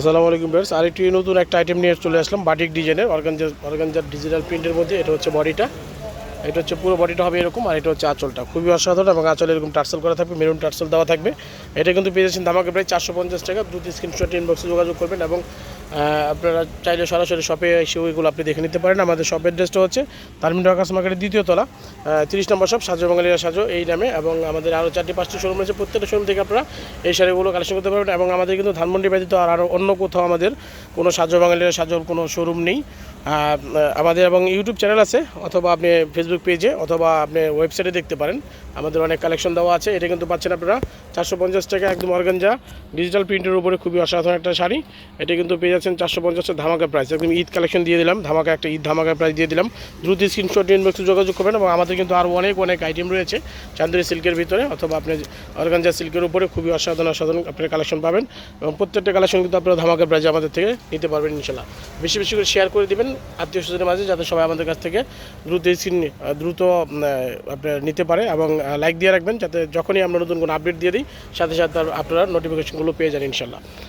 আসসালামু আলাইকুম ভিউয়ার্স, আরেকটি নতুন একটা আইটেম নিয়ে চলে আসলাম বাটিক ডিজাইনের অর্গানজার ডিজিটাল প্রিন্টের মধ্যে। এটা হচ্ছে বডিটা, এটা হচ্ছে পুরো বডিটা হবে এরকম, আর এটা হচ্ছে আঁচলটা খুবই অসাধারণ এবং আঁচলে এরকম টার্সেল করা থাকবে, মেরুন টার্সেল দেওয়া থাকবে। এটা কিন্তু পেয়ে যাচ্ছেন ধামাকে প্রায় 450 টাকা। দ্রুত স্ক্রিনশট ইনবক্সে যোগাযোগ করবেন এবং আপনারা চাইলে সরাসরি শপে এসে ওইগুলো আপনি দেখে নিতে পারেন। আমাদের শপের অ্যাড্রেসটা হচ্ছে তারমিন ঢাকা মার্কেটের 2য় তলা, 30 নম্বর শপ, সাজো বাঙালিরা সাজো এই নামে। এবং আমাদের আরও 4-5টি শোরুম রয়েছে, প্রত্যেকটা শোরুম থেকে আপনারা এই শাড়িগুলো কালেকশন করতে পারবেন। এবং আমাদের কিন্তু ধানমন্ডি ব্যতীত আর অন্য কোথাও আমাদের কোনো সাজো বাঙালিরা সাজোর কোনো শোরুম নেই। আমাদের এবং ইউটিউব চ্যানেল আছে, অথবা আপনি ফেসবুক পেজে অথবা আপনি ওয়েবসাইটে দেখতে পারেন, আমাদের অনেক কালেকশন দেওয়া আছে। এটা কিন্তু পাচ্ছেন আপনারা 450 টাকা, একদম অর্গানজা ডিজিটাল প্রিন্টের উপরে খুবই অসাধারণ একটা শাড়ি। এটা কিন্তু পেয়ে যাচ্ছেন 450 ধামাকা প্রাইস, একদম ঈদ কালেকশন দিয়ে দিলাম, ধামাকা একটা ঈদ ধামাকা প্রাইস দিয়ে দিলাম। দ্রুত স্ক্রিনশট ইনবক্সে যোগাযোগ করবেন। এবং আমাদের কিন্তু আরও অনেক আইটেম রয়েছে চান্দেরি সিল্কের ভিতরে, অথবা আপনি অর্গানজা সিল্কের উপরে খুবই অসাধারণ আপনার কালেকশন পাবেন। এবং প্রত্যেকটা কালেকশন কিন্তু আপনারা ধামাকা প্রাইসে আমাদের থেকে নিতে পারবেন ইনশাল্লাহ। বেশি বেশি করে শেয়ার করে দিবেন আত্মীয় স্বজনের মাঝে, যাতে সবাই আমাদের কাছ থেকে দ্রুত আপনার নিতে পারে। এবং লাইক দিয়ে রাখবেন, যাতে যখনই আমরা নতুন কোনো আপডেট দিয়ে দিই সাথে সাথে আপনারা নোটিফিকেশনগুলো পেয়ে যান ইনশাল্লাহ।